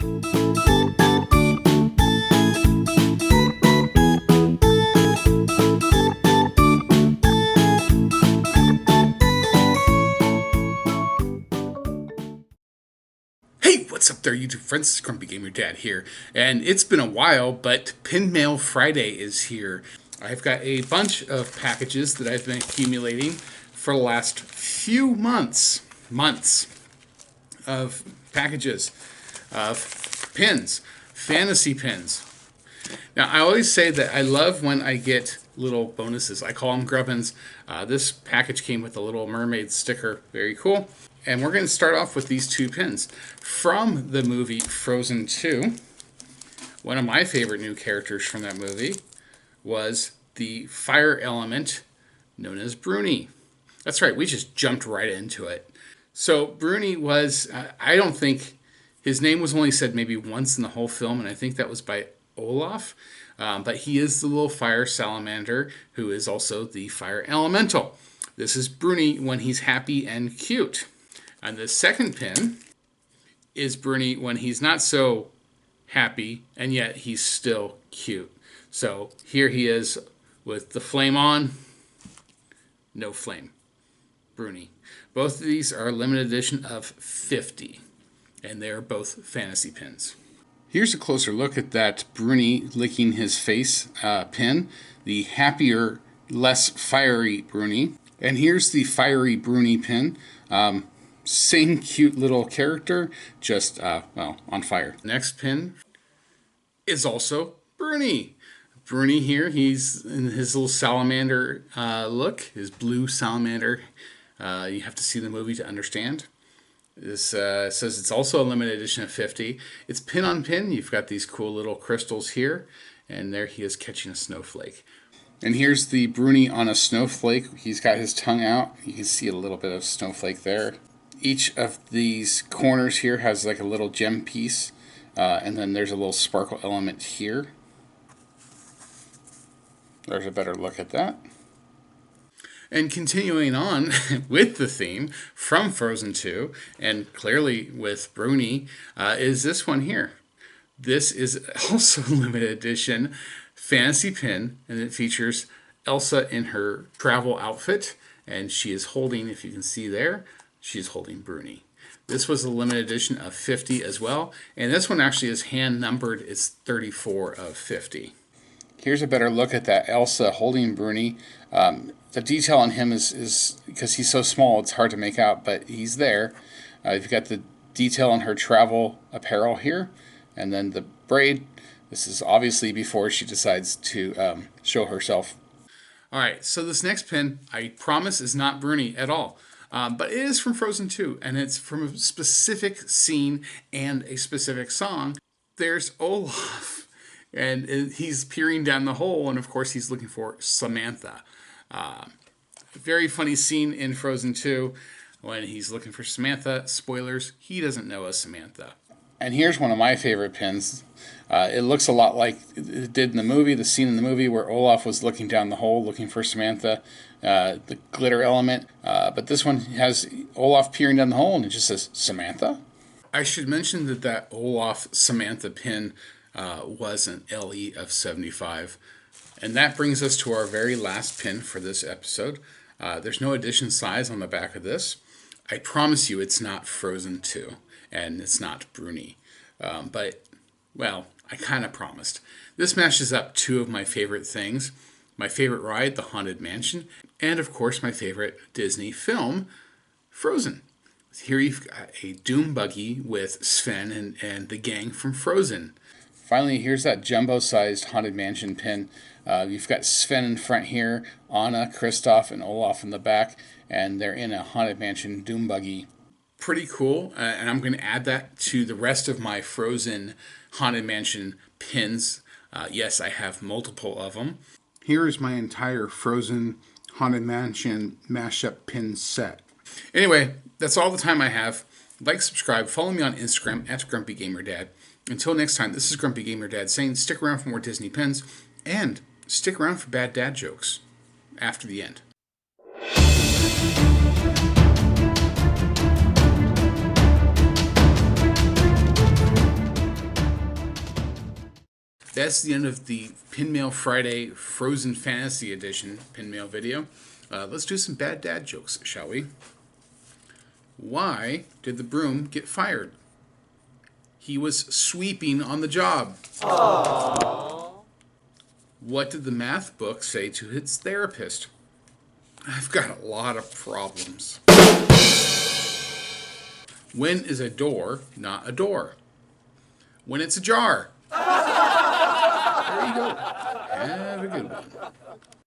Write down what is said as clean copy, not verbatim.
Hey, what's up there, YouTube friends? It's Grumpy Gamer Dad here, and it's been a while, but Pin Mail Friday is here. I've got a bunch of packages that I've been accumulating for the last few months of packages of pins, fantasy pins. Now, I always say that I love when I get little bonuses. I call them grubbins. This package came with a little mermaid sticker. Very cool. And we're going to start off with these two pins. From the movie Frozen 2, one of my favorite new characters from that movie was the fire element known as Bruni. That's right, we just jumped right into it. So Bruni was, I don't think, his name was only said maybe once in the whole film, and I think that was by Olaf. But he is the little fire salamander who is also the fire elemental. This is Bruni when he's happy and cute. And the second pin is Bruni when he's not so happy and yet he's still cute. So here he is with the flame on, no flame. Bruni. Both of these are limited edition of 50, and they're both fantasy pins. Here's a closer look at that Bruni licking his face pin, the happier, less fiery Bruni. And here's the fiery Bruni pin. Same cute little character, just, well, on fire. Next pin is also Bruni. Bruni here, he's in his little salamander look, his blue salamander. You have to see the movie to understand. This says it's also a limited edition of 50. It's pin on pin. You've got these cool little crystals here, and there he is catching a snowflake. And here's the Bruni on a snowflake. He's got his tongue out. You can see a little bit of snowflake there. Each of these corners here has like a little gem piece, and then there's a little sparkle element here. There's a better look at that. And continuing on with the theme from Frozen 2, and clearly with Bruni, is this one here. This is also a limited edition fantasy pin, and it features Elsa in her travel outfit, and she is holding, if you can see there, she's holding Bruni. This was a limited edition of 50 as well, and this one actually is hand numbered. It's 34 of 50. Here's a better look at that Elsa holding Bruni. The detail on him is because he's so small, it's hard to make out, but he's there. You've got the detail on her travel apparel here, and then the braid. This is obviously before she decides to show herself. All right, so this next pin, I promise, is not Bruni at all. But it is from Frozen 2, and it's from a specific scene and a specific song. There's Olaf, and he's peering down the hole, and of course he's looking for Samantha. Very funny scene in Frozen 2 when he's looking for Samantha. Spoilers, he doesn't know a Samantha. And here's one of my favorite pins. It looks a lot like it did in the movie, the scene in the movie where Olaf was looking down the hole looking for Samantha, the glitter element. But this one has Olaf peering down the hole and it just says Samantha. I should mention that Olaf Samantha pin was an LE of 75. And that brings us to our very last pin for this episode. There's no edition size on the back of this. I promise you it's not Frozen 2, and it's not Bruni. But, well, I kind of promised. This mashes up two of my favorite things. My favorite ride, the Haunted Mansion, and of course my favorite Disney film, Frozen. Here you've got a doom buggy with Sven and the gang from Frozen. Finally, here's that jumbo-sized Haunted Mansion pin. You've got Sven in front here, Anna, Kristoff, and Olaf in the back, and they're in a Haunted Mansion doom buggy. Pretty cool, and I'm going to add that to the rest of my Frozen Haunted Mansion pins. Yes, I have multiple of them. Here is my entire Frozen Haunted Mansion mashup pin set. Anyway, that's all the time I have. Like, subscribe, follow me on Instagram at GrumpyGamerDad. Until next time, this is Grumpy Gamer Dad saying stick around for more Disney pins, and stick around for bad dad jokes after the end. That's the end of the Pinmail Friday Frozen Fantasy Edition Pinmail video. Let's do some bad dad jokes, shall we? Why did the broom get fired? He was sweeping on the job. Aww. What did the math book say to his therapist? I've got a lot of problems. When is a door not a door? When it's ajar. There you go. Have a good one.